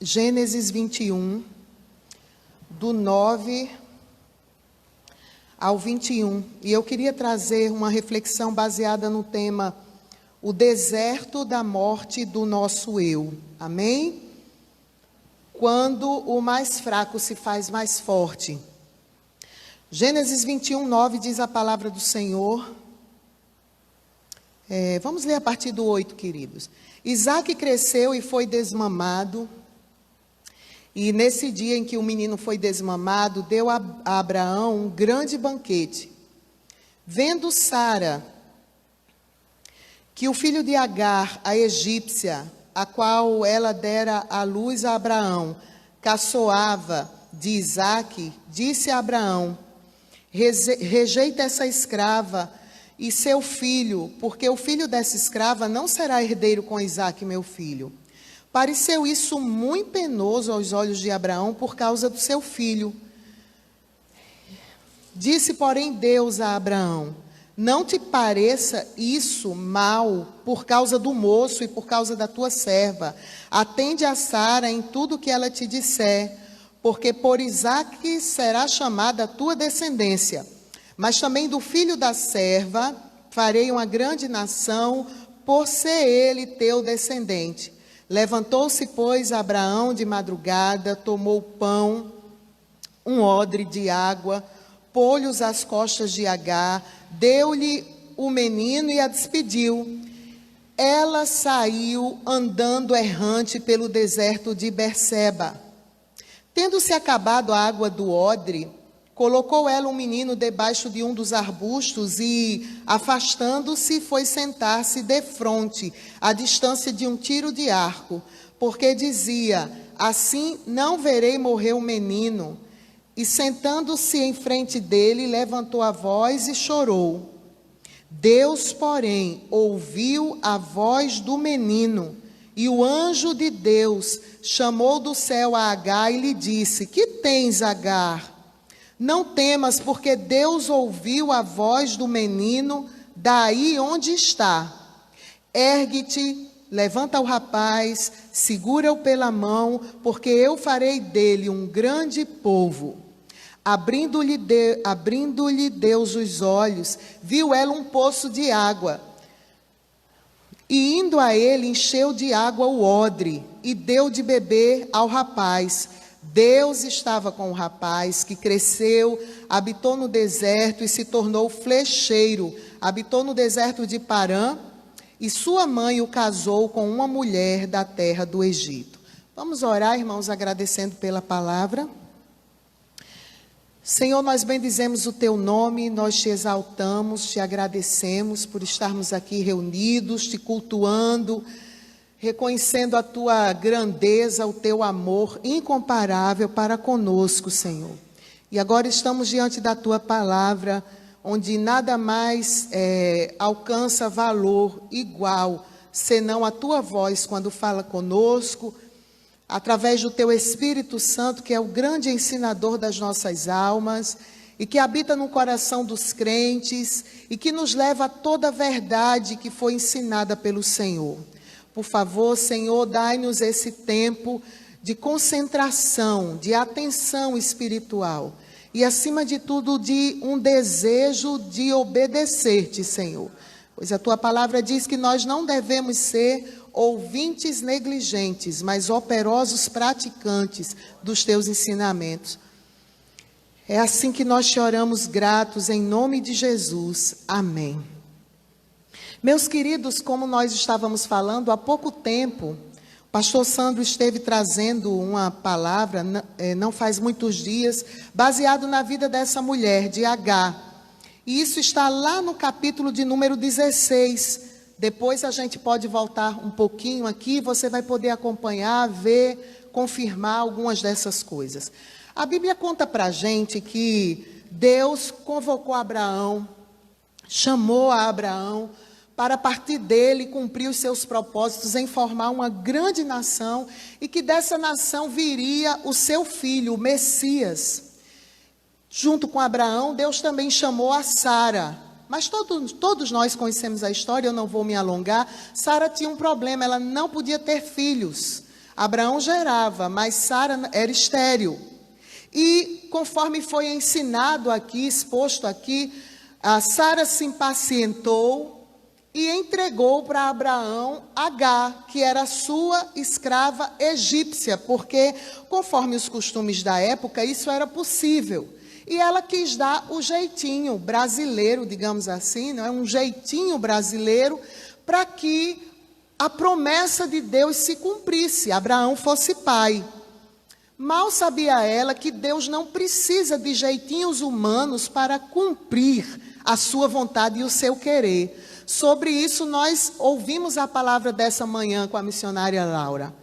Gênesis 21, do 9 ao 21. E eu queria trazer uma reflexão baseada no tema o deserto da morte do nosso eu. Amém? Quando o mais fraco se faz mais forte. Gênesis 21, 9 diz a palavra do Senhor. Vamos ler a partir do 8, queridos. Isaque cresceu e foi desmamado. E nesse dia em que o menino foi desmamado, deu a Abraão um grande banquete. Vendo Sara que o filho de Agar, a egípcia, a qual ela dera à luz a Abraão, caçoava de Isaque, disse a Abraão: rejeita essa escrava e seu filho, porque o filho dessa escrava não será herdeiro com Isaque, meu filho. Pareceu isso muito penoso aos olhos de Abraão por causa do seu filho. Disse, porém, Deus a Abraão: não te pareça isso mal por causa do moço e por causa da tua serva. Atende a Sara em tudo que ela te disser, porque por Isaque será chamada a tua descendência. Mas também do filho da serva farei uma grande nação, por ser ele teu descendente. Levantou-se, pois, Abraão de madrugada, tomou pão, um odre de água, pôs-lhes às costas de Agar, deu-lhe o menino e a despediu. Ela saiu andando errante pelo deserto de Berseba. Tendo-se acabado a água do odre, colocou ela o menino debaixo de um dos arbustos e, afastando-se, foi sentar-se defronte, à distância de um tiro de arco, porque dizia: assim não verei morrer o menino. E sentando-se em frente dele, levantou a voz e chorou. Deus, porém, ouviu a voz do menino, e o anjo de Deus chamou do céu a Agar e lhe disse: que tens, Agar? Não temas, porque Deus ouviu a voz do menino daí onde está. Ergue-te, levanta o rapaz, segura-o pela mão, porque eu farei dele um grande povo. Abrindo-lhe Deus os olhos, viu ela um poço de água. E indo a ele, encheu de água o odre e deu de beber ao rapaz. Deus estava com o rapaz, que cresceu, habitou no deserto e se tornou flecheiro. Habitou no deserto de Parã, e sua mãe o casou com uma mulher da terra do Egito. Vamos orar, irmãos, agradecendo pela palavra. Senhor, nós bendizemos o teu nome, nós te exaltamos, te agradecemos por estarmos aqui reunidos, te cultuando, reconhecendo a tua grandeza, o teu amor incomparável para conosco, Senhor. E agora estamos diante da tua palavra, onde nada mais alcança valor igual, senão a tua voz quando fala conosco, através do teu Espírito Santo, que é o grande ensinador das nossas almas, e que habita no coração dos crentes, e que nos leva a toda a verdade que foi ensinada pelo Senhor. Por favor, Senhor, dai-nos esse tempo de concentração, de atenção espiritual e, acima de tudo, de um desejo de obedecer-te, Senhor. Pois a tua palavra diz que nós não devemos ser ouvintes negligentes, mas operosos praticantes dos teus ensinamentos. É assim que nós te oramos gratos, em nome de Jesus. Amém. Meus queridos, como nós estávamos falando, há pouco tempo, o pastor Sandro esteve trazendo uma palavra, não faz muitos dias, baseado na vida dessa mulher, de Agar. E isso está lá no capítulo de número 16. Depois a gente pode voltar um pouquinho aqui, você vai poder acompanhar, ver, confirmar algumas dessas coisas. A Bíblia conta para a gente que Deus convocou Abraão, chamou a Abraão, para a partir dele cumprir os seus propósitos em formar uma grande nação, e que dessa nação viria o seu filho, o Messias. Junto com Abraão, Deus também chamou a Sara. Mas todos nós conhecemos a história, eu não vou me alongar. Sara tinha um problema, ela não podia ter filhos. Abraão gerava, mas Sara era estéril. E conforme foi ensinado aqui, exposto aqui, a Sara se impacientou e entregou para Abraão Agar, que era sua escrava egípcia, porque, conforme os costumes da época, isso era possível. E ela quis dar o jeitinho brasileiro, digamos assim, não é? Um jeitinho brasileiro, para que a promessa de Deus se cumprisse, Abraão fosse pai. Mal sabia ela que Deus não precisa de jeitinhos humanos para cumprir a sua vontade e o seu querer. Sobre isso, nós ouvimos a palavra dessa manhã com a missionária Laura.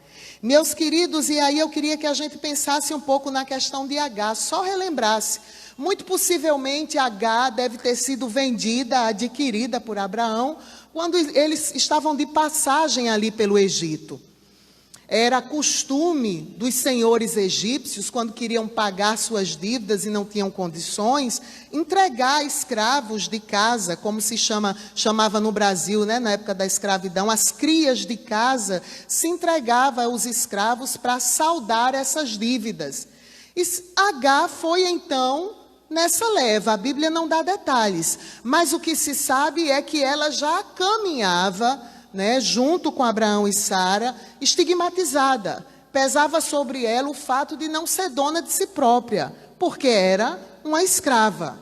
Meus queridos, e aí eu queria que a gente pensasse um pouco na questão de Agar, só relembrasse. Muito possivelmente Agar deve ter sido vendida, adquirida por Abraão, quando eles estavam de passagem ali pelo Egito. Era costume dos senhores egípcios, quando queriam pagar suas dívidas e não tinham condições, entregar escravos de casa, como se chamava no Brasil, né, na época da escravidão, as crias de casa, se entregava aos escravos para saldar essas dívidas. E Agar foi então nessa leva, a Bíblia não dá detalhes, mas o que se sabe é que ela já caminhava, né, junto com Abraão e Sara, estigmatizada. Pesava sobre ela o fato de não ser dona de si própria, porque era uma escrava.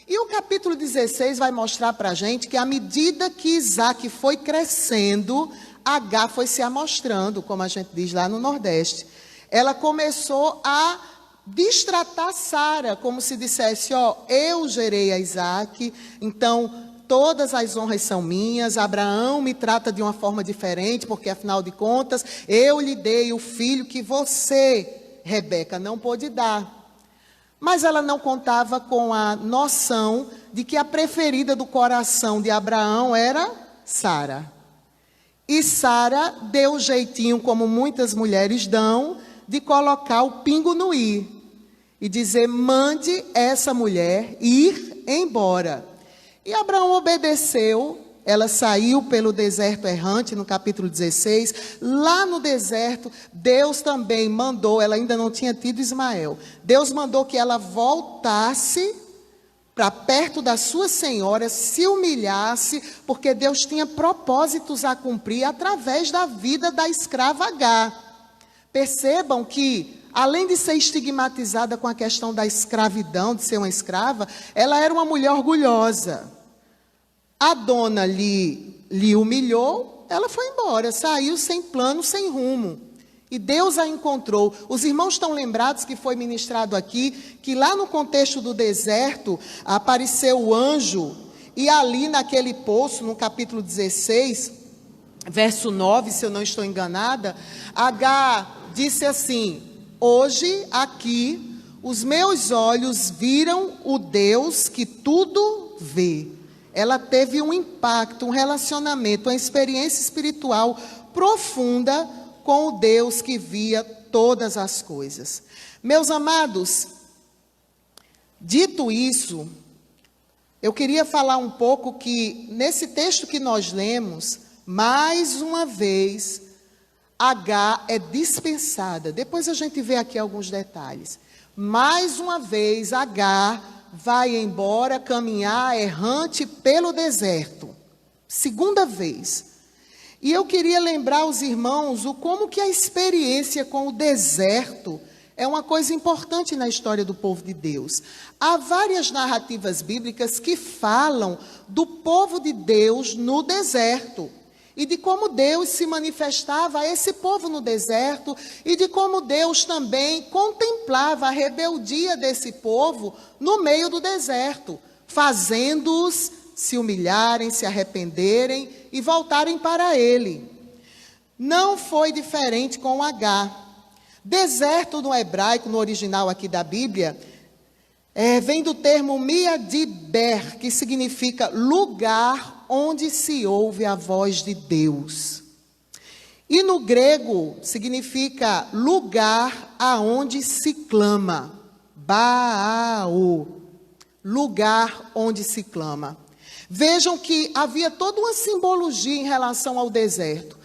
E o capítulo 16 vai mostrar para a gente que à medida que Isaac foi crescendo, Agar foi se amostrando, como a gente diz lá no Nordeste. Ela começou a destratar Sara, como se dissesse, ó, eu gerei a Isaac, então todas as honras são minhas, Abraão me trata de uma forma diferente, porque afinal de contas, eu lhe dei o filho que você, Rebeca, não pôde dar. Mas ela não contava com a noção de que a preferida do coração de Abraão era Sara. E Sara deu o jeitinho, como muitas mulheres dão, de colocar o pingo no i. E dizer, mande essa mulher ir embora. E Abraão obedeceu, ela saiu pelo deserto errante, no capítulo 16. Lá no deserto, Deus também mandou, ela ainda não tinha tido Ismael. Deus mandou que ela voltasse para perto da sua senhora, se humilhasse, porque Deus tinha propósitos a cumprir através da vida da escrava Agar. Percebam que, além de ser estigmatizada com a questão da escravidão, de ser uma escrava, ela era uma mulher orgulhosa. A dona lhe humilhou, ela foi embora, saiu sem plano, sem rumo. E Deus a encontrou. Os irmãos estão lembrados que foi ministrado aqui, que lá no contexto do deserto, apareceu o anjo, e ali naquele poço, no capítulo 16, verso 9, se eu não estou enganada, Agar disse assim, hoje aqui os meus olhos viram o Deus que tudo vê. Ela teve um impacto, um relacionamento, uma experiência espiritual profunda com o Deus que via todas as coisas. Meus amados, dito isso, eu queria falar um pouco que nesse texto que nós lemos, mais uma vez, Agar é dispensada. Depois a gente vê aqui alguns detalhes. Mais uma vez, Agar vai embora caminhar errante pelo deserto. Segunda vez. E eu queria lembrar aos irmãos como que a experiência com o deserto é uma coisa importante na história do povo de Deus. Há várias narrativas bíblicas que falam do povo de Deus no deserto. E de como Deus se manifestava a esse povo no deserto, e de como Deus também contemplava a rebeldia desse povo no meio do deserto, fazendo-os se humilharem, se arrependerem e voltarem para Ele. Não foi diferente com Agar. Deserto no hebraico, no original aqui da Bíblia, vem do termo miadiber, que significa lugar onde se ouve a voz de Deus. E no grego significa lugar aonde se clama. Baal, lugar onde se clama. Vejam que havia toda uma simbologia em relação ao deserto.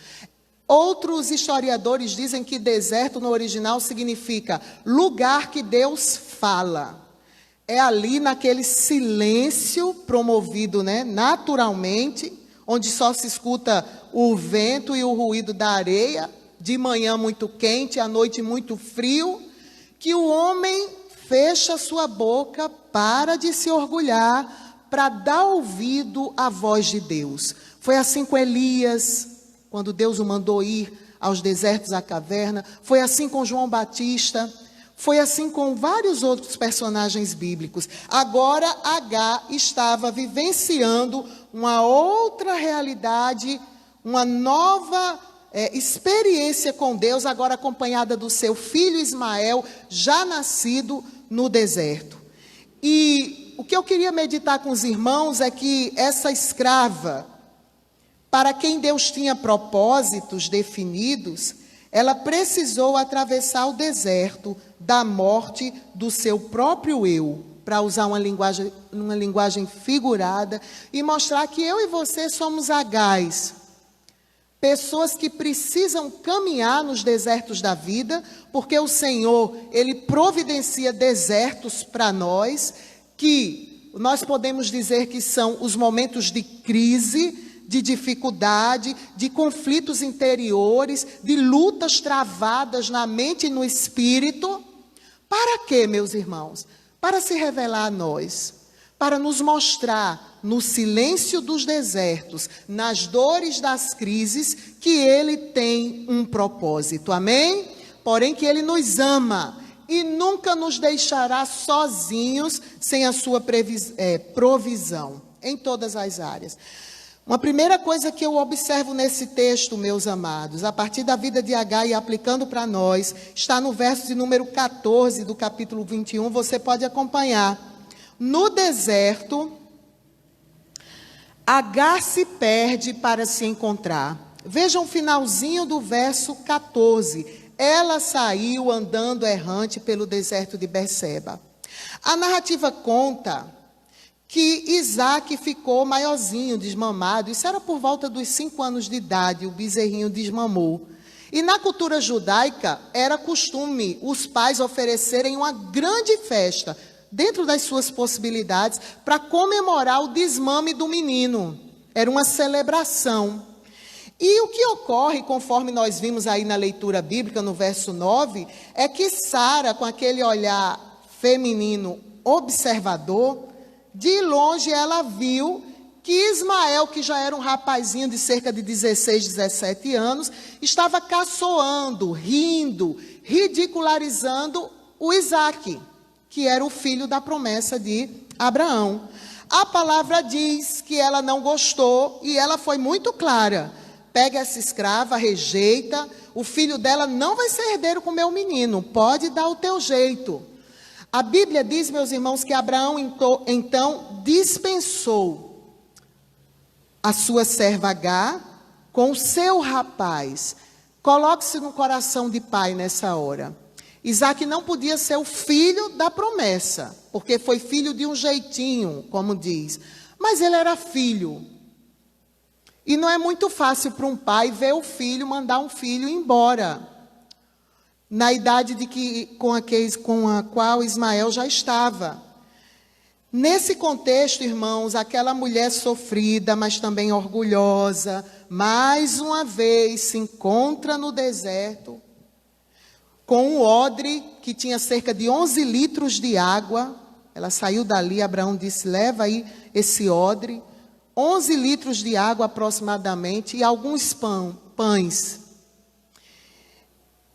Outros historiadores dizem que deserto no original significa lugar que Deus fala. É ali naquele silêncio promovido, naturalmente, onde só se escuta o vento e o ruído da areia, de manhã muito quente, à noite muito frio, que o homem fecha sua boca, para de se orgulhar, para dar ouvido à voz de Deus. Foi assim com Elias, quando Deus o mandou ir aos desertos, à caverna. Foi assim com João Batista. Foi assim com vários outros personagens bíblicos. Agora, Agar estava vivenciando uma outra realidade, uma nova experiência com Deus, agora acompanhada do seu filho Ismael, já nascido no deserto. E o que eu queria meditar com os irmãos é que essa escrava, para quem Deus tinha propósitos definidos, ela precisou atravessar o deserto da morte do seu próprio eu, para usar uma linguagem figurada, e mostrar que eu e você somos Agais, pessoas que precisam caminhar nos desertos da vida, porque o Senhor, Ele providencia desertos para nós, que nós podemos dizer que são os momentos de crise, de dificuldade, de conflitos interiores, de lutas travadas na mente e no espírito. Para quê, meus irmãos? Para se revelar a nós, para nos mostrar no silêncio dos desertos, nas dores das crises, que Ele tem um propósito, amém? Porém que Ele nos ama e nunca nos deixará sozinhos sem a sua provisão em todas as áreas. Uma primeira coisa que eu observo nesse texto, meus amados, a partir da vida de Agar e aplicando para nós, está no verso de número 14 do capítulo 21, você pode acompanhar. No deserto, Agar se perde para se encontrar. Vejam o finalzinho do verso 14. Ela saiu andando errante pelo deserto de Berseba. A narrativa conta que Isaac ficou maiorzinho, desmamado. Isso era por volta dos 5 anos de idade, o bezerrinho desmamou. E na cultura judaica, era costume os pais oferecerem uma grande festa, dentro das suas possibilidades, para comemorar o desmame do menino. Era uma celebração. E o que ocorre, conforme nós vimos aí na leitura bíblica, no verso 9, é que Sara, com aquele olhar feminino observador, de longe ela viu que Ismael, que já era um rapazinho de cerca de 16, 17 anos, estava caçoando, rindo, ridicularizando o Isaque, que era o filho da promessa de Abraão. A palavra diz que ela não gostou e ela foi muito clara. Pega essa escrava, rejeita, o filho dela não vai ser herdeiro com o meu menino, pode dar o teu jeito. A Bíblia diz, meus irmãos, que Abraão então dispensou a sua serva Agar com o seu rapaz. Coloque-se no coração de pai nessa hora. Isaac não podia ser o filho da promessa, porque foi filho de um jeitinho, como diz. Mas ele era filho. E não é muito fácil para um pai ver o filho, mandar um filho embora, na idade com a qual Ismael já estava. Nesse contexto, irmãos, aquela mulher sofrida, mas também orgulhosa, mais uma vez se encontra no deserto, com um odre que tinha cerca de 11 litros de água. Ela saiu dali, Abraão disse, leva aí esse odre, 11 litros de água aproximadamente, e alguns pães.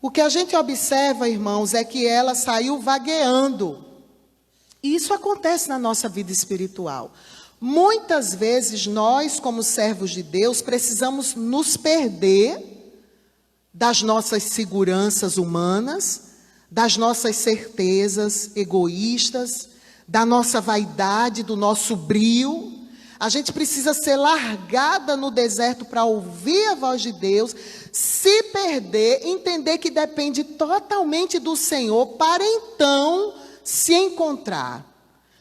O que a gente observa, irmãos, é que ela saiu vagueando. E isso acontece na nossa vida espiritual. Muitas vezes nós, como servos de Deus, precisamos nos perder das nossas seguranças humanas, das nossas certezas egoístas, da nossa vaidade, do nosso brio. A gente precisa ser largada no deserto para ouvir a voz de Deus, se perder, entender que depende totalmente do Senhor, para então se encontrar.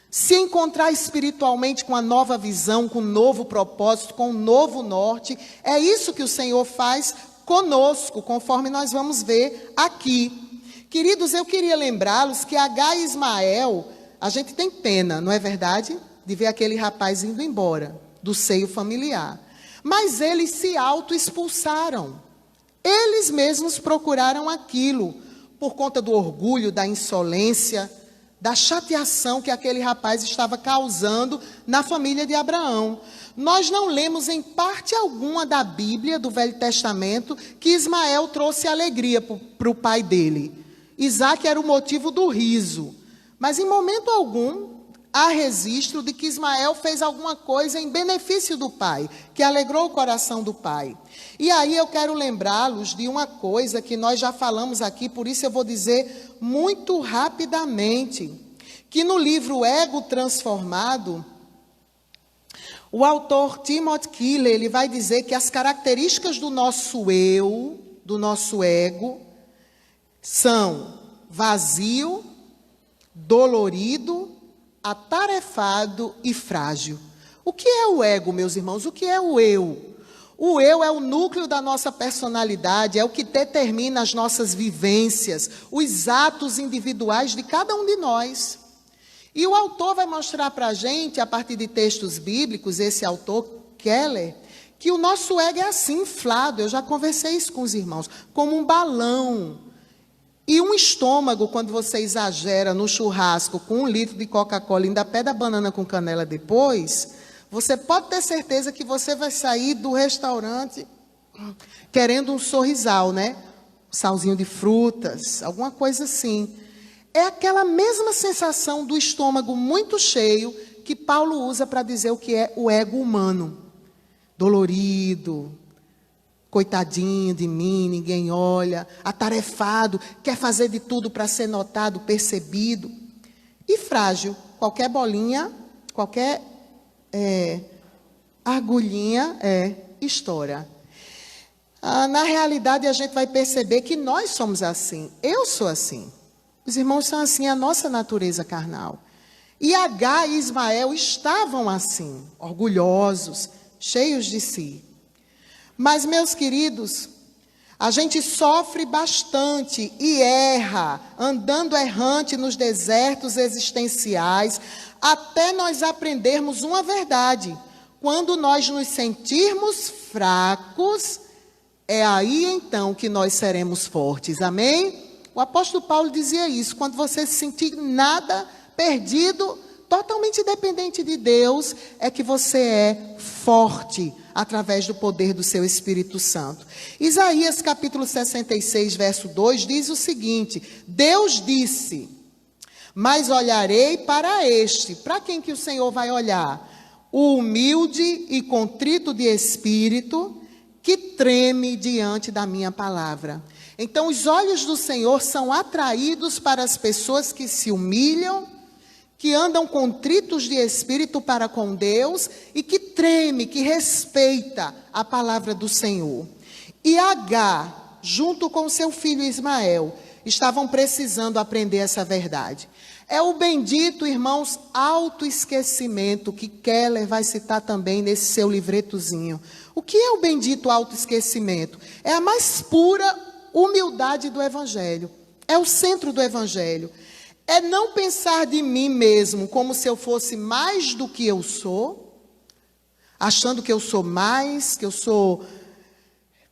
Se encontrar espiritualmente com a nova visão, com um novo propósito, com um novo norte. É isso que o Senhor faz conosco, conforme nós vamos ver aqui. Queridos, eu queria lembrá-los que Agar e Ismael, a gente tem pena, não é verdade? De ver aquele rapaz indo embora do seio familiar. Mas eles se auto-expulsaram. Eles mesmos procuraram aquilo, por conta do orgulho, da insolência, da chateação que aquele rapaz estava causando na família de Abraão. Nós não lemos em parte alguma da Bíblia, do Velho Testamento, que Ismael trouxe alegria para o pai dele. Isaac era o motivo do riso. Mas em momento algum, há registro de que Ismael fez alguma coisa em benefício do pai, que alegrou o coração do pai. E aí eu quero lembrá-los de uma coisa que nós já falamos aqui, por isso eu vou dizer muito rapidamente, que no livro Ego Transformado, o autor Timothy Keller, ele vai dizer que as características do nosso eu, do nosso ego, são vazio, dolorido, atarefado e frágil. O que é o ego, meus irmãos? O que é o eu? O eu é o núcleo da nossa personalidade, é o que determina as nossas vivências, os atos individuais de cada um de nós. E o autor vai mostrar para a gente, a partir de textos bíblicos, esse autor, Keller, que o nosso ego é assim, inflado. Eu já conversei isso com os irmãos, como um balão. E um estômago, quando você exagera no churrasco com 1 litro de Coca-Cola e ainda pede a banana com canela depois, você pode ter certeza que você vai sair do restaurante querendo um sorrisal, né? Um salzinho de frutas, alguma coisa assim. É aquela mesma sensação do estômago muito cheio que Paulo usa para dizer o que é o ego humano. Dolorido, coitadinho de mim, ninguém olha, atarefado, quer fazer de tudo para ser notado, percebido. E frágil, qualquer bolinha, qualquer agulhinha estoura. Na realidade, a gente vai perceber que nós somos assim. Eu sou assim. Os irmãos são assim, a nossa natureza carnal. E Agar e Ismael estavam assim, orgulhosos, cheios de si. Mas, meus queridos, a gente sofre bastante e erra, andando errante nos desertos existenciais, até nós aprendermos uma verdade. Quando nós nos sentirmos fracos, é aí então que nós seremos fortes. Amém? O apóstolo Paulo dizia isso: quando você se sentir nada, perdido, totalmente dependente de Deus, é que você é forte, através do poder do seu Espírito Santo. Isaías capítulo 66, verso 2, diz o seguinte: Deus disse, mas olharei para este. Para quem que o Senhor vai olhar? O humilde e contrito de espírito, que treme diante da minha palavra. Então, os olhos do Senhor são atraídos para as pessoas que se humilham, que andam contritos de espírito para com Deus e que treme, que respeita a palavra do Senhor. E Agar, junto com seu filho Ismael, estavam precisando aprender essa verdade. É o bendito, irmãos, autoesquecimento, que Keller vai citar também nesse seu livretozinho. O que é o bendito autoesquecimento? É a mais pura humildade do Evangelho. É o centro do Evangelho. É não pensar de mim mesmo como se eu fosse mais do que eu sou, achando que eu sou mais, que eu sou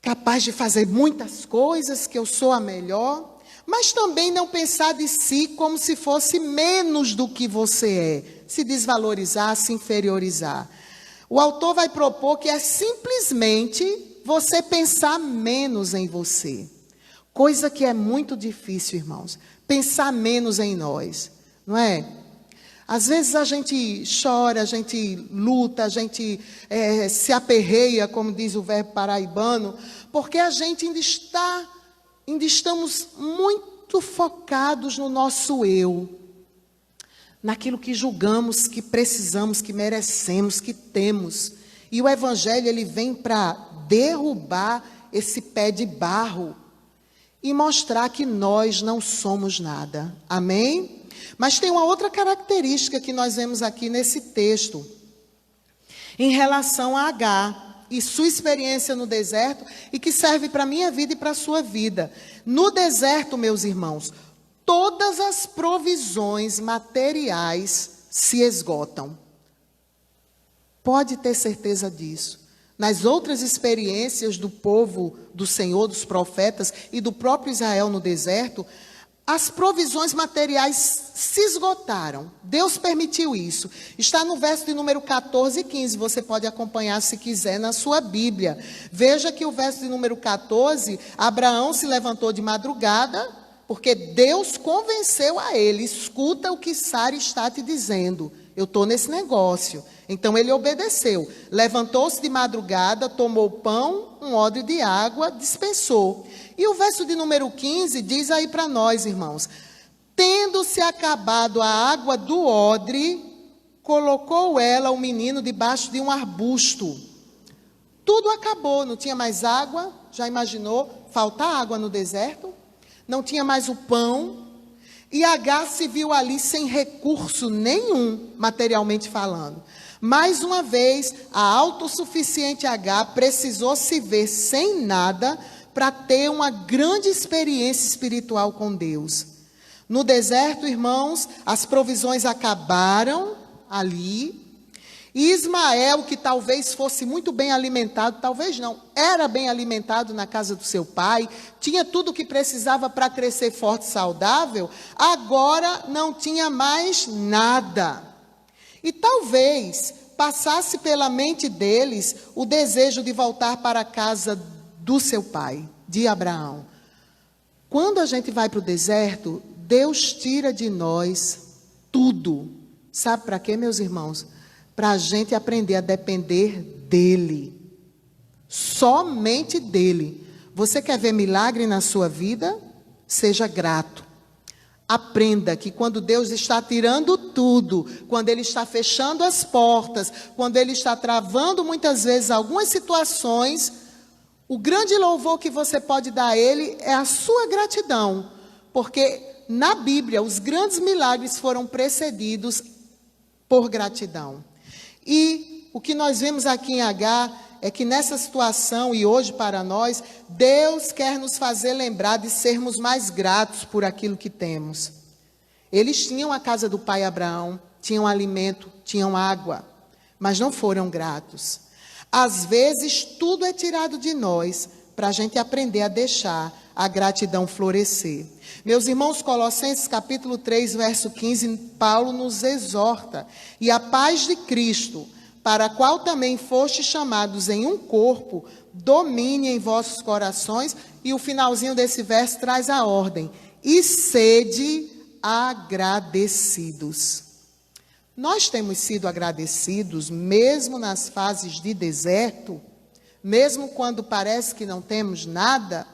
capaz de fazer muitas coisas, que eu sou a melhor, mas também não pensar de si como se fosse menos do que você é, se desvalorizar, se inferiorizar. O autor vai propor que é simplesmente você pensar menos em você, coisa que é muito difícil, irmãos. Pensar menos em nós, não é? Às vezes a gente chora, a gente luta, a gente se aperreia, como diz o verbo paraibano, porque a gente ainda estamos muito focados no nosso eu, naquilo que julgamos, que precisamos, que merecemos, que temos. E o Evangelho, ele vem para derrubar esse pé de barro e mostrar que nós não somos nada. Amém? Mas tem uma outra característica que nós vemos aqui nesse texto, em relação a Agar. e sua experiência no deserto e que serve para a minha vida e para a sua vida. No deserto, meus irmãos, todas as provisões materiais se esgotam. Pode ter certeza disso. Nas outras experiências do povo do Senhor, dos profetas e do próprio Israel no deserto, as provisões materiais se esgotaram. Deus permitiu isso. Está no verso de número 14 e 15. Você pode acompanhar se quiser na sua Bíblia. Veja que o verso de número 14, Abraão se levantou de madrugada, porque Deus convenceu a ele. Escuta o que Sara está te dizendo. Eu estou nesse negócio. Então ele obedeceu. Levantou-se de madrugada, tomou pão, um odre de água, dispensou. E o verso de número 15 diz aí para nós, irmãos: tendo-se acabado a água do odre, colocou ela, o menino, debaixo de um arbusto. Tudo acabou, não tinha mais água. Já imaginou faltar água no deserto? Não tinha mais o pão. E Agar se viu ali sem recurso nenhum, materialmente falando. Mais uma vez, a autossuficiente Agar precisou se ver sem nada para ter uma grande experiência espiritual com Deus. No deserto, irmãos, as provisões acabaram ali. E Ismael, que talvez fosse muito bem alimentado, talvez não, era bem alimentado na casa do seu pai, tinha tudo o que precisava para crescer forte e saudável, agora não tinha mais nada. E talvez passasse pela mente deles o desejo de voltar para a casa do seu pai, de Abraão. Quando a gente vai para o deserto, Deus tira de nós tudo. Sabe para quê, meus irmãos? Para a gente aprender a depender dEle. Somente dEle. Você quer ver milagre na sua vida? Seja grato. Aprenda que quando Deus está tirando tudo, quando Ele está fechando as portas, quando Ele está travando muitas vezes algumas situações, o grande louvor que você pode dar a Ele é a sua gratidão. Porque na Bíblia os grandes milagres foram precedidos por gratidão. E o que nós vemos aqui em Agar é que nessa situação, e hoje para nós, Deus quer nos fazer lembrar de sermos mais gratos por aquilo que temos. Eles tinham a casa do pai Abraão, tinham alimento, tinham água, mas não foram gratos. Às vezes, tudo é tirado de nós para a gente aprender a deixar a gratidão florescer. Meus irmãos, Colossenses capítulo 3, verso 15, Paulo nos exorta: e a paz de Cristo, para a qual também fostes chamados em um corpo, domine em vossos corações. E o finalzinho desse verso traz a ordem: e sede agradecidos. Nós temos sido agradecidos, mesmo nas fases de deserto, mesmo quando parece que não temos nada.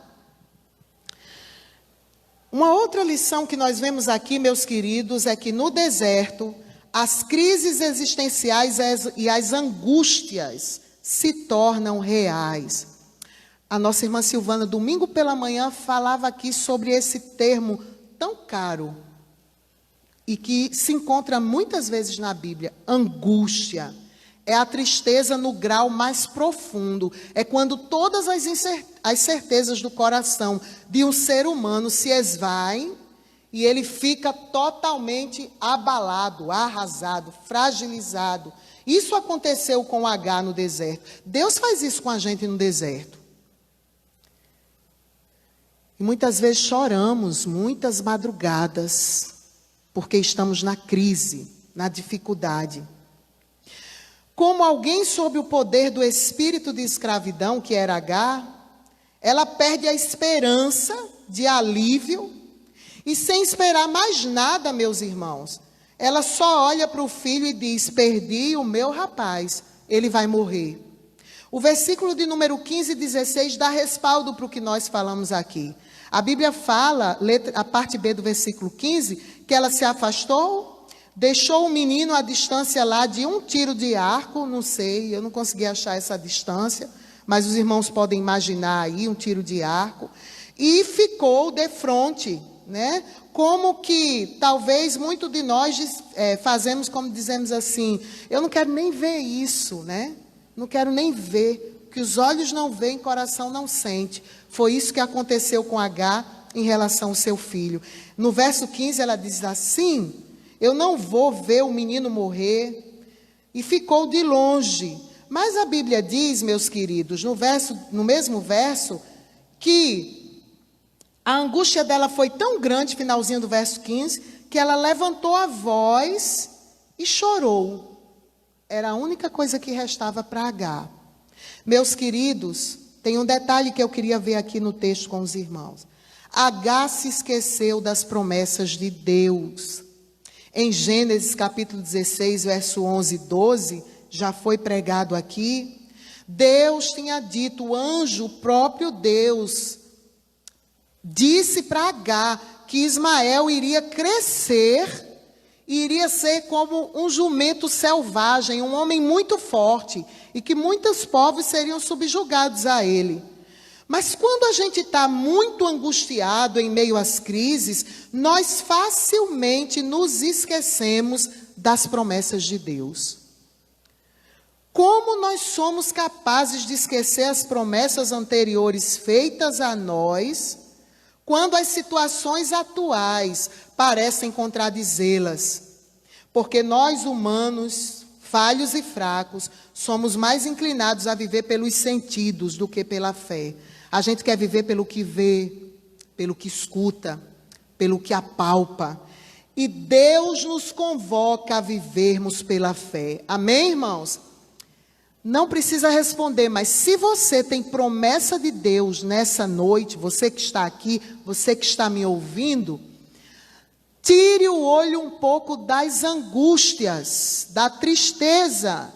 Uma outra lição que nós vemos aqui, meus queridos, é que no deserto, as crises existenciais e as angústias se tornam reais. A nossa irmã Silvana, domingo pela manhã, falava aqui sobre esse termo tão caro e que se encontra muitas vezes na Bíblia: angústia. É a tristeza no grau mais profundo. É quando todas as certezas do coração de um ser humano se esvaem e ele fica totalmente abalado, arrasado, fragilizado. Isso aconteceu com Agar no deserto. Deus faz isso com a gente no deserto. E muitas vezes choramos, muitas madrugadas, porque estamos na crise, na dificuldade. Como alguém sob o poder do espírito de escravidão, que era Agar, ela perde a esperança de alívio e, sem esperar mais nada, meus irmãos, ela só olha para o filho e diz: perdi o meu rapaz, ele vai morrer. O versículo de número 15 e 16 dá respaldo para o que nós falamos aqui. A Bíblia fala, a parte B do versículo 15, que ela se afastou, deixou o menino à distância lá de um tiro de arco, não sei, eu não consegui achar essa distância, mas os irmãos podem imaginar aí um tiro de arco, e ficou defronte, né? Como que talvez muito de nós fazemos como dizemos assim: eu não quero nem ver isso, né? Não quero nem ver que os olhos não veem, coração não sente. Foi isso que aconteceu com Agar em relação ao seu filho. No verso 15 ela diz assim: eu não vou ver o menino morrer. E ficou de longe. Mas a Bíblia diz, meus queridos, no mesmo verso, que a angústia dela foi tão grande, finalzinho do verso 15, que ela levantou a voz e chorou. Era a única coisa que restava para Agar. Meus queridos, tem um detalhe que eu queria ver aqui no texto com os irmãos. Agar se esqueceu das promessas de Deus. Em Gênesis capítulo 16, verso 11 e 12, já foi pregado aqui. Deus tinha dito, o anjo, o próprio Deus, disse para Agar que Ismael iria crescer, iria ser como um jumento selvagem, um homem muito forte, e que muitos povos seriam subjugados a ele. Mas quando a gente está muito angustiado em meio às crises, nós facilmente nos esquecemos das promessas de Deus. Como nós somos capazes de esquecer as promessas anteriores feitas a nós, quando as situações atuais parecem contradizê-las? Porque nós humanos, falhos e fracos, somos mais inclinados a viver pelos sentidos do que pela fé. A gente quer viver pelo que vê, pelo que escuta, pelo que apalpa. E Deus nos convoca a vivermos pela fé. Amém, irmãos? Não precisa responder, mas se você tem promessa de Deus nessa noite, você que está aqui, você que está me ouvindo, tire o olho um pouco das angústias, da tristeza,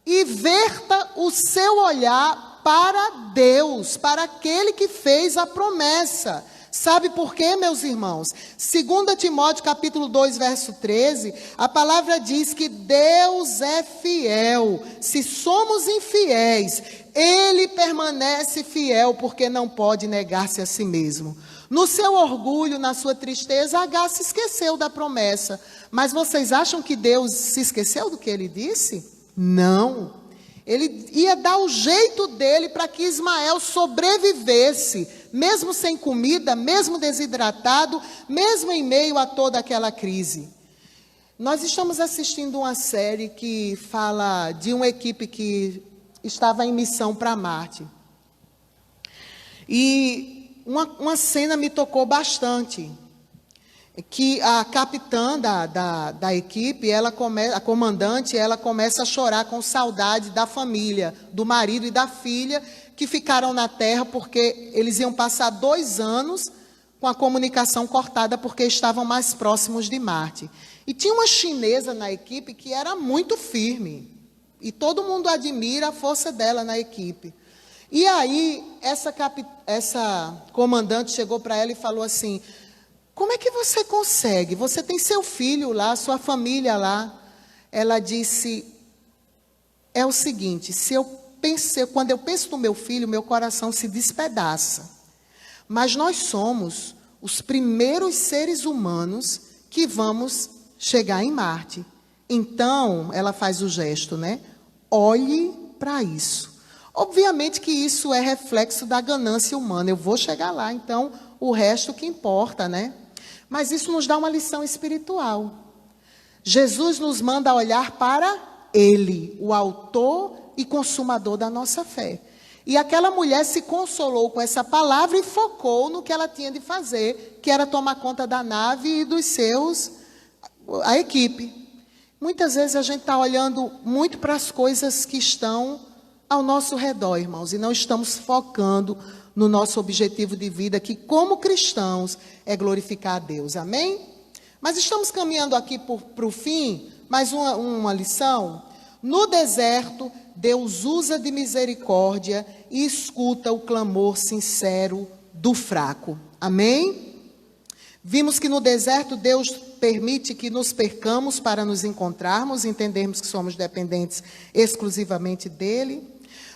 e verta o seu olhar para Deus, para aquele que fez a promessa. Sabe por quê, meus irmãos? 2 Timóteo capítulo 2, verso 13, a palavra diz que Deus é fiel. Se somos infiéis, Ele permanece fiel, porque não pode negar-se a si mesmo. No seu orgulho, na sua tristeza, Agar se esqueceu da promessa. Mas vocês acham que Deus se esqueceu do que Ele disse? Não. Ele ia dar o jeito dele para que Ismael sobrevivesse, mesmo sem comida, mesmo desidratado, mesmo em meio a toda aquela crise. Nós estamos assistindo uma série que fala de uma equipe que estava em missão para Marte. E uma cena me tocou bastante. Que a capitã da equipe, a comandante, ela começa a chorar com saudade da família, do marido e da filha, que ficaram na Terra porque eles iam passar 2 anos com a comunicação cortada porque estavam mais próximos de Marte. E tinha uma chinesa na equipe que era muito firme, e todo mundo admira a força dela na equipe. E aí, essa comandante chegou para ela e falou assim: como é que você consegue? Você tem seu filho lá, sua família lá. Ela disse: é o seguinte, quando eu penso no meu filho, meu coração se despedaça. Mas nós somos os primeiros seres humanos que vamos chegar em Marte. Então, ela faz o gesto, né? Olhe para isso. Obviamente que isso é reflexo da ganância humana. Eu vou chegar lá, então o resto que importa, né? Mas isso nos dá uma lição espiritual. Jesus nos manda olhar para Ele, o autor e consumador da nossa fé. E aquela mulher se consolou com essa palavra e focou no que ela tinha de fazer, que era tomar conta da nave e dos a equipe. Muitas vezes a gente está olhando muito para as coisas que estão ao nosso redor, irmãos, e não estamos focando no nosso objetivo de vida, que como cristãos é glorificar a Deus, amém? Mas estamos caminhando aqui para o fim, mais uma lição. No deserto, Deus usa de misericórdia e escuta o clamor sincero do fraco, amém? Vimos que no deserto Deus permite que nos percamos para nos encontrarmos, entendermos que somos dependentes exclusivamente dEle.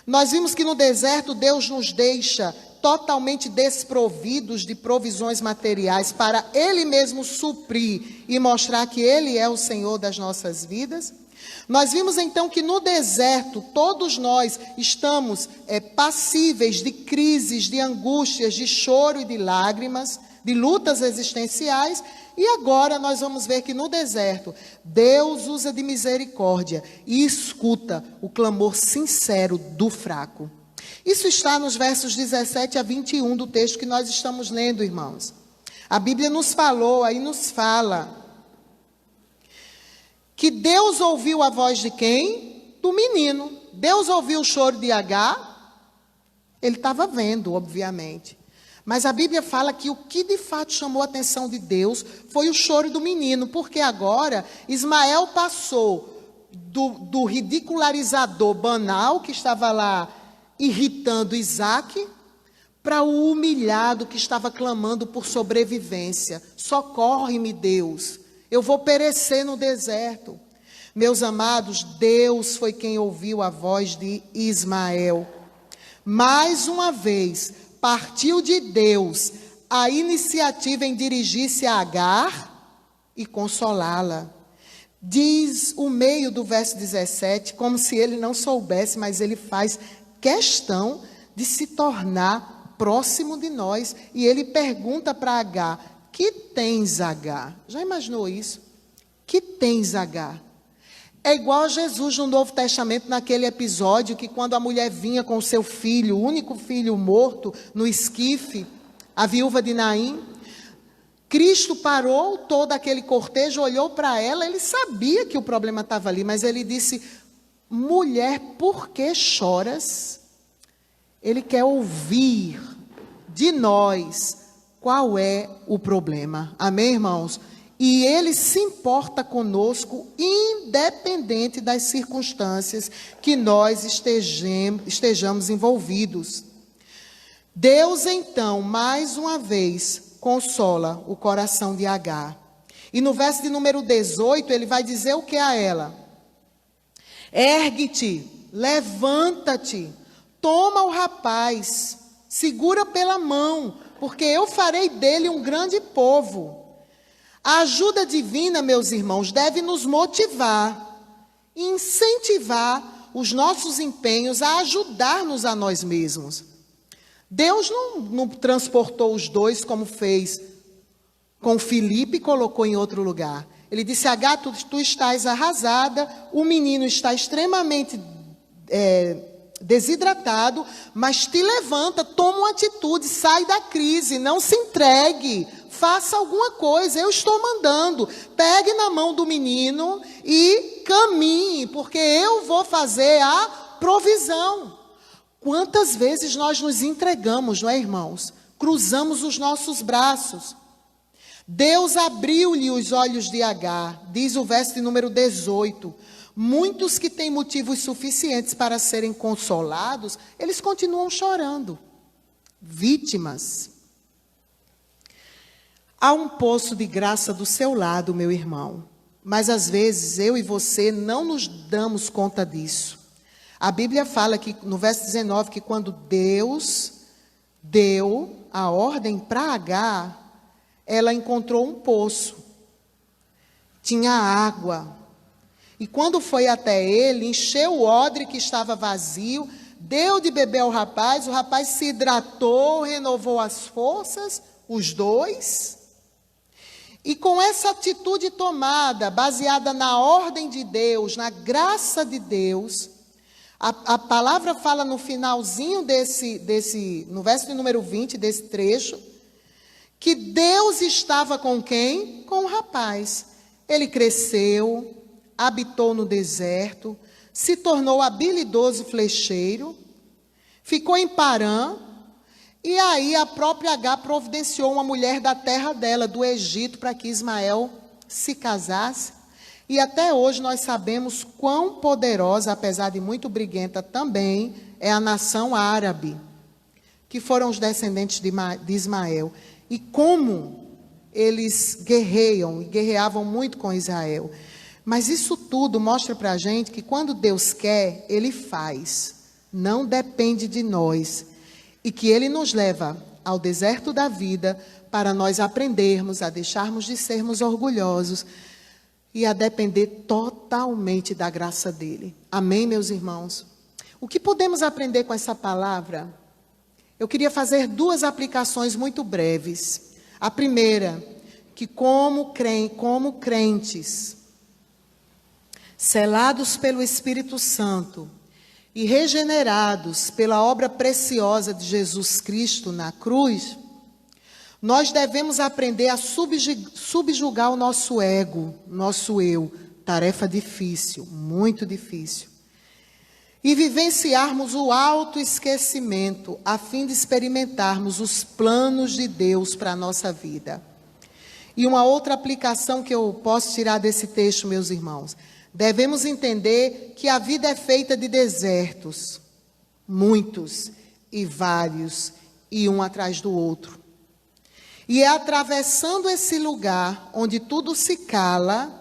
Nós vimos que no deserto Deus nos deixa totalmente desprovidos de provisões materiais para Ele mesmo suprir e mostrar que Ele é o Senhor das nossas vidas. Nós vimos então que no deserto todos nós estamos passíveis de crises, de angústias, de choro e de lágrimas, de lutas existenciais. E agora nós vamos ver que no deserto Deus usa de misericórdia e escuta o clamor sincero do fraco. Isso está nos versos 17 a 21 do texto que nós estamos lendo, irmãos. A Bíblia nos falou, aí nos fala, que Deus ouviu a voz de quem? Do menino. Deus ouviu o choro de Agar. Ele estava vendo, obviamente. Mas a Bíblia fala que o que de fato chamou a atenção de Deus foi o choro do menino, porque agora Ismael passou do ridicularizador banal que estava lá irritando Isaque, para o humilhado que estava clamando por sobrevivência. Socorre-me, Deus, eu vou perecer no deserto. Meus amados, Deus foi quem ouviu a voz de Ismael. Mais uma vez, partiu de Deus a iniciativa em dirigir-se a Agar e consolá-la. Diz o meio do verso 17, como se ele não soubesse, mas ele faz questão de se tornar próximo de nós. E ele pergunta para Agar: que tens, Agar? Já imaginou isso? Que tens, Agar? É igual a Jesus no Novo Testamento, naquele episódio que quando a mulher vinha com o seu filho, o único filho morto, no esquife, a viúva de Naim, Cristo parou todo aquele cortejo, olhou para ela, ele sabia que o problema estava ali, mas ele disse: mulher, por que choras? Ele quer ouvir de nós qual é o problema. Amém, irmãos? E ele se importa conosco, independente das circunstâncias que nós estejamos envolvidos. Deus, então, mais uma vez, consola o coração de Agar. E no verso de número 18, ele vai dizer o que a ela? Ergue-te, levanta-te, toma o rapaz, segura pela mão, porque eu farei dele um grande povo. A ajuda divina, meus irmãos, deve nos motivar, incentivar os nossos empenhos a ajudar-nos a nós mesmos. Deus não transportou os dois como fez com Filipe e colocou em outro lugar. Ele disse: Agar, tu estás arrasada, o menino está extremamente desidratado, mas te levanta, toma uma atitude, sai da crise, não se entregue, faça alguma coisa, eu estou mandando. Pegue na mão do menino e caminhe, porque eu vou fazer a provisão. Quantas vezes nós nos entregamos, não é, irmãos? Cruzamos os nossos braços. Deus abriu-lhe os olhos de Agar, diz o verso de número 18. Muitos que têm motivos suficientes para serem consolados, eles continuam chorando. Vítimas. Há um poço de graça do seu lado, meu irmão, mas às vezes eu e você não nos damos conta disso. A Bíblia fala que, no verso 19, que quando Deus deu a ordem para Agar, ela encontrou um poço, tinha água, e quando foi até ele, encheu o odre que estava vazio, deu de beber ao rapaz, o rapaz se hidratou, renovou as forças, os dois. E com essa atitude tomada, baseada na ordem de Deus, na graça de Deus, a palavra fala no finalzinho no verso de número 20 desse trecho, que Deus estava com quem? Com o rapaz. Ele cresceu, habitou no deserto, se tornou habilidoso flecheiro, ficou em Parã, e aí a própria Agar providenciou uma mulher da terra dela, do Egito, para que Ismael se casasse. E até hoje nós sabemos quão poderosa, apesar de muito briguenta também, é a nação árabe, que foram os descendentes de Ismael. E como eles guerreiam e guerreavam muito com Israel. Mas isso tudo mostra para a gente que quando Deus quer, Ele faz. Não depende de nós. E que Ele nos leva ao deserto da vida para nós aprendermos a deixarmos de sermos orgulhosos, e a depender totalmente da graça dele. Amém, meus irmãos? O que podemos aprender com essa palavra? Eu queria fazer 2 aplicações muito breves. A primeira, que como crentes, selados pelo Espírito Santo e regenerados pela obra preciosa de Jesus Cristo na cruz, nós devemos aprender a subjugar o nosso ego, nosso eu. Tarefa difícil, muito difícil. E vivenciarmos o autoesquecimento, a fim de experimentarmos os planos de Deus para a nossa vida. E uma outra aplicação que eu posso tirar desse texto, meus irmãos, devemos entender que a vida é feita de desertos, muitos e vários, e um atrás do outro. E é atravessando esse lugar, onde tudo se cala,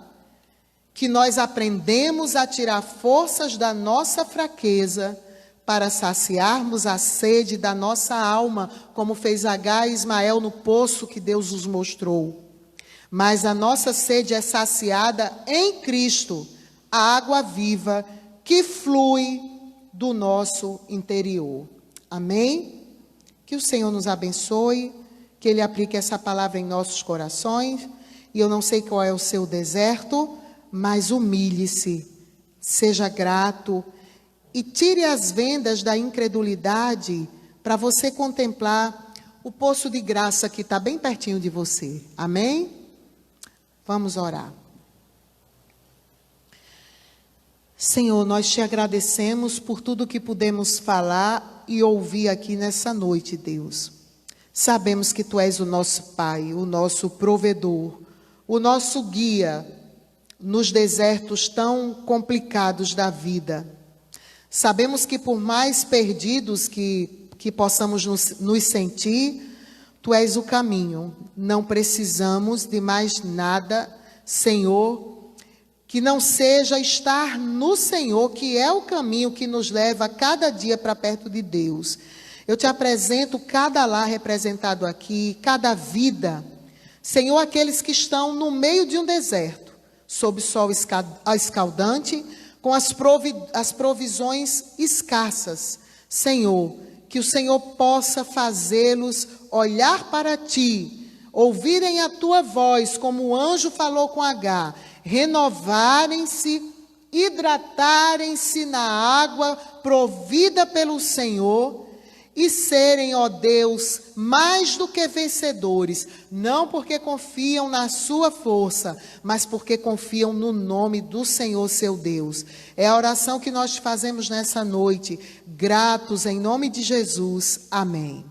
que nós aprendemos a tirar forças da nossa fraqueza para saciarmos a sede da nossa alma, como fez Agar e Ismael no poço que Deus nos mostrou. Mas a nossa sede é saciada em Cristo, a água viva que flui do nosso interior. Amém? Que o Senhor nos abençoe, que Ele aplique essa palavra em nossos corações. E eu não sei qual é o seu deserto, mas humilhe-se, seja grato e tire as vendas da incredulidade para você contemplar o poço de graça que está bem pertinho de você. Amém? Vamos orar. Senhor, nós te agradecemos por tudo que pudemos falar e ouvir aqui nessa noite, Deus. Sabemos que Tu és o nosso Pai, o nosso provedor, o nosso guia nos desertos tão complicados da vida. Sabemos que por mais perdidos que possamos nos sentir, Tu és o caminho. Não precisamos de mais nada, Senhor, que não seja estar no Senhor, que é o caminho que nos leva cada dia para perto de Deus. Eu te apresento cada lar representado aqui, cada vida. Senhor, aqueles que estão no meio de um deserto, sob sol escaldante, com as provisões escassas. Senhor, que o Senhor possa fazê-los olhar para Ti, ouvirem a Tua voz, como o anjo falou com Agar, renovarem-se, hidratarem-se na água provida pelo Senhor, e serem, ó Deus, mais do que vencedores, não porque confiam na sua força, mas porque confiam no nome do Senhor, seu Deus. É a oração que nós fazemos nessa noite, gratos em nome de Jesus. Amém.